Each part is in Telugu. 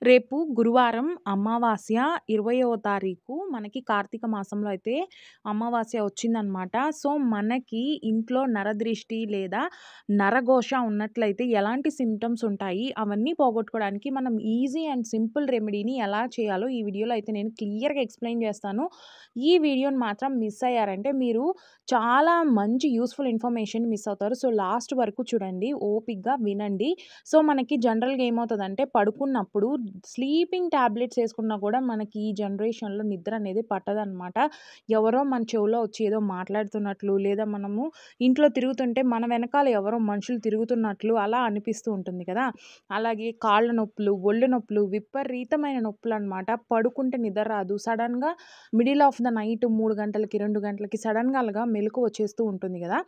రేపు గురువారం అమావాస్య 20వ తారీఖు మనకి కార్తీక మాసంలో అయితే అమావాస్య వచ్చిందనమాట. సో, మనకి ఇంట్లో నరదృష్టి లేదా నరఘోష ఉన్నట్లయితే ఎలాంటి సింప్టమ్స్ ఉంటాయి? అవన్నీ పోగొట్టుకోవడానికి మనం ఈజీ అండ్ సింపుల్ రెమెడీని ఎలా చేయాలో ఈ వీడియోలో అయితే నేను క్లియర్‌గా ఎక్స్‌ప్లెయిన్ చేస్తాను. ఈ వీడియోని మాత్రం మిస్ అయ్యారంటే మీరు చాలా మంచి యూజ్‌ఫుల్ ఇన్ఫర్మేషన్ మిస్ అవుతారు. సో, లాస్ట్ వరకు చూడండి. ఓపికగా వినండి. సో, మనకి జనరల్‌గా ఏమవుతదంటే పడుకున్నప్పుడు స్లీపింగ్ టాబ్లెట్స్ ఏసుకున్నా కూడా మనకి ఈ జనరేషన్‌లో నిద్ర అనేది పట్టదనమాట. ఎవరో మన చెవులో వచ్చి ఏదో మాట్లాడుతున్నట్లు, లేదా మనము ఇంట్లో తిరుగుతుంటే మన వెనకాల ఎవరో మనుషులు తిరుగుతున్నట్లు అలా అనిపిస్తూ ఉంటుంది కదా! అలాగే కాళ్ళ నొప్పులు, ఒళ్ళు నొప్పులు, విపరీతమైన నొప్పులనమాట. పడుకుంటే నిద్ర రాదు. సడెన్‌గా మిడిల్ ఆఫ్ ద నైట్ 3 గంటలకి, 2 గంటలకి సడెన్‌గా అలాగా మెలుకువ వచ్చేస్తూ ఉంటుంది గదా!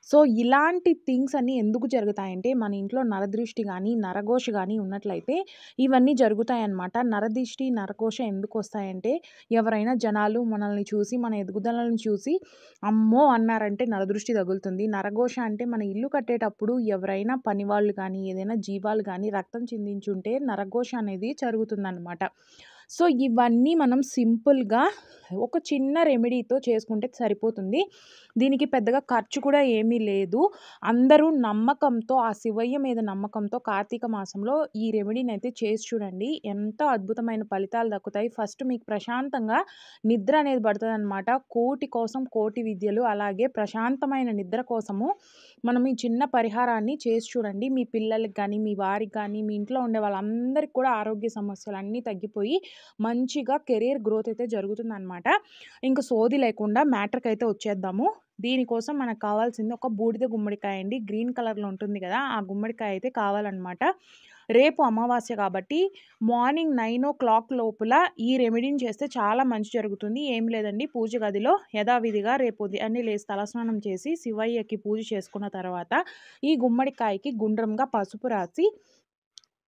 సో, ఇలాంటి థింగ్స్ అన్నీ ఎందుకు జరుగుతాయంటే మన ఇంట్లో నరదృష్టి గాని, నరఘోష గాని ఉన్నట్లయితే ఇవన్నీ జరుగుతాయన్నమాట. నరదిష్టి, నరఘోష ఎందుకొస్తాయంటే ఎవరైనా జనాలు మనల్ని చూసి, మన ఎదుగుదలను చూసి అమ్మో! అన్నారంటే నరదృష్టి తగులుతుంది. నరఘోష అంటే మన ఇల్లు కట్టేటప్పుడు ఎవరైనా పనివాళ్ళు గానీ, ఏదైనా జీవాలు గానీ రక్తం చిందించుంటే నరఘోష అనేది జరుగుతుందనమాట. సో, ఇవన్నీ మనం సింపుల్‌గా ఒక చిన్న రెమెడీతో చేసుకుంటే సరిపోతుంది. దీనికి పెద్దగా ఖర్చు కూడా ఏమీ లేదు. అందరూ నమ్మకంతో ఆ శివయ్య మీద నమ్మకంతో కార్తీక మాసంలో ఈ రెమెడీనైతే చేసి చూడండి. ఎంతో అద్భుతమైన ఫలితాలు దక్కుతాయి. ఫస్ట్ మీకు ప్రశాంతంగా నిద్ర అనేది పడతదనమాట. కోటి కోసం కోటి విద్యలు. అలాగే ప్రశాంతమైన నిద్ర కోసము మనం ఈ చిన్న పరిహారాన్ని చేసి చూడండి. మీ పిల్లలకి గానీ, మీ వారికి గానీ, మీ ఇంట్లో ఉండే వాళ్ళందరికి కూడా ఆరోగ్య సమస్యలన్నీ తగ్గిపోయి మంచిగా కెరియర్ గ్రోత్ అయితే జరుగుతుందనమాట. ఇంక సోది లేకుండా మ్యాటర్‌కైతే వచ్చేద్దాము. దీనికోసం మనకు కావాల్సింది ఒక బూడిద గుమ్మడికాయ అండి. గ్రీన్ కలర్‌లో ఉంటుంది గదా! ఆ గుమ్మడికాయ అయితే కావాలనమాట. రేపు అమావాస్య కాబట్టి మార్నింగ్ 9:00 లోపల ఈ రెమెడీని చేస్తే చాలా మంచి జరుగుతుంది. ఏం లేదండి, పూజ గదిలో యథావిధిగా రేపు ఉదయాన్నే లేసి తలస్నానం చేసి శివయ్యకి పూజ చేసుకున్న తర్వాత ఈ గుమ్మడికాయకి గుండ్రంగా పసుపు రాసి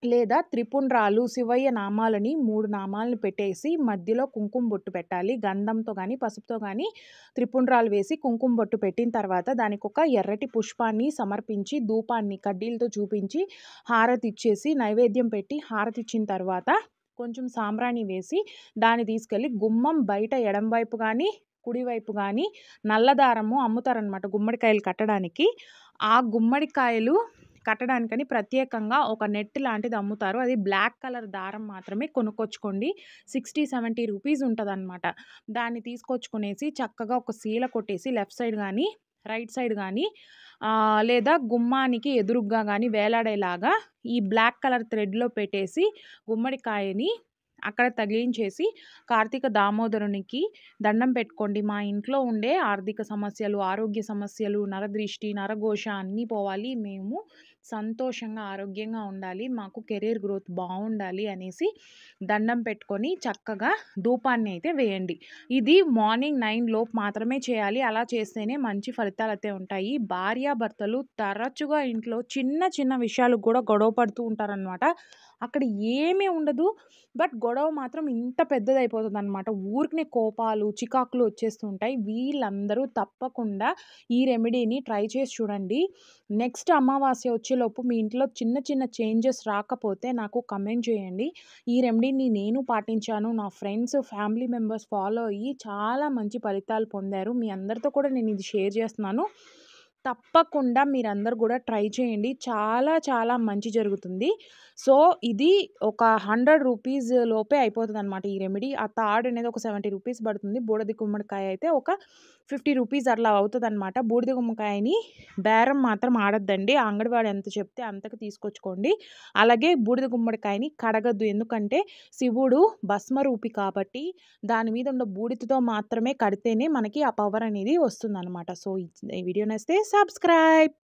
లేదా త్రిపుండ్రాలు శివయ్య నామాలని 3 నామాలను పెట్టేసి మధ్యలో కుంకుమ బొట్టు పెట్టాలి. గంధంతో గానీ, పసుపుతో గానీ త్రిపుండ్రాలు వేసి కుంకుమ బొట్టు పెట్టిన తర్వాత దానికొక ఎర్రటి పుష్పాన్ని సమర్పించి, ధూపాన్ని కడ్డీలతో చూపించి, హారతిచ్చేసి, నైవేద్యం పెట్టి హారతిచ్చిన తర్వాత కొంచెం సాంబ్రాణి వేసి దాన్ని తీసుకెళ్ళి గుమ్మం బయట ఎడమ వైపు గానీ, కుడివైపు గానీ నల్ల దారము అమ్ముతారనమాట గుమ్మడికాయలు కట్టడానికి. ఆ గుమ్మడికాయలు కట్టడానికని ప్రత్యేకంగా ఒక నెట్ లాంటిది అమ్ముతారు. అది బ్లాక్ కలర్ దారం మాత్రమే కొనుక్కొచ్చుకోండి. 60, 70 రూపీస్ ఉంటదనమాట. దాన్ని తీసుకొచ్చుకునేసి చక్కగా ఒక సీల కొట్టేసి లెఫ్ట్ సైడ్ గానీ, రైట్ సైడ్ గానీ లేదా గుమ్మానికి ఎదురుగ్గా గానీ వేలాడేలాగా ఈ బ్లాక్ కలర్ థ్రెడ్‌లో పెట్టేసి గుమ్మడికాయని అక్కడ తగిలించేసి కార్తీక దామోదరునికి దండం పెట్టుకోండి. మా ఇంట్లో ఉండే ఆర్థిక సమస్యలు, ఆరోగ్య సమస్యలు, నరదృష్టి, నరఘోష అన్నీ పోవాలి. మేము సంతోషంగా, ఆరోగ్యంగా ఉండాలి. మాకు కెరియర్ గ్రోత్ బావుండాలి అనేసి దండం పెట్టుకొని చక్కగా ధూపాన్ని అయితే వేయండి. ఇది మార్నింగ్ 9 లోపు మాత్రమే చేయాలి. అలా చేస్తేనే మంచి ఫలితాలైతే ఉంటాయి. భార్యాభర్తలు తరచుగా ఇంట్లో చిన్న చిన్న విషయాలకు గూడా గొడవ పడుతూ ఉంటారనమాట. అక్కడ ఏమీ ఉండదు. బట్ గొడవ మాత్రం ఇంత పెద్దదయిపోతదనమాట. ఊరికనే కోపాలు, చికాకులు వచ్చేస్తూ ఉంటాయి. వీళ్ళందరూ తప్పకుండా ఈ రెమెడీని ట్రై చేసి చూడండి. నెక్స్ట్ అమావాస్య వచ్చేలోపు మీ ఇంట్లో చిన్న చిన్న చేంజెస్ రాకపోతే నాకు కమెంట్ చేయండి. ఈ రెమెడీని నేను పాటించాను. నా ఫ్రెండ్స్, ఫ్యామిలీ మెంబర్స్ ఫాలో అయ్యి చాలా మంచి ఫలితాలు పొందారు. మీ అందరితో కూడా నేను ఇది షేర్ చేస్తున్నాను. తప్పకుండా మీరందరూ గూడా ట్రై చేయండి. చాలా చాలా మంచి జరుగుతుంది. సో, ఇది ఒక 100 రూపీస్ లోపే అయిపోతదనమాట ఈ రెమెడీ. ఆ తాడు అనేది ఒక 70 రూపీస్ పడుతుంది. బూడిద గుమ్మడికాయ అయితే ఒక 50 రూపీస్ అట్లా అవుతదనమాట. బూడిద గుమ్మడికాయని బేరం మాత్రం ఆడొద్దండి. ఆ అంగడివాడు ఎంత చెప్తే అంతకు తీసుకొచ్చుకోండి. అలాగే బూడిద గుమ్మడికాయని కడగొద్దు. ఎందుకంటే శివుడు భస్మరూపి కాబట్టి దాని మీద ఉన్న బూడిదతో మాత్రమే కడితేనే మనకి ఆ పవర్ అనేది వస్తుందనమాట. సో, ఈ వీడియో నచ్చితే సబ్స్క్రైబ్.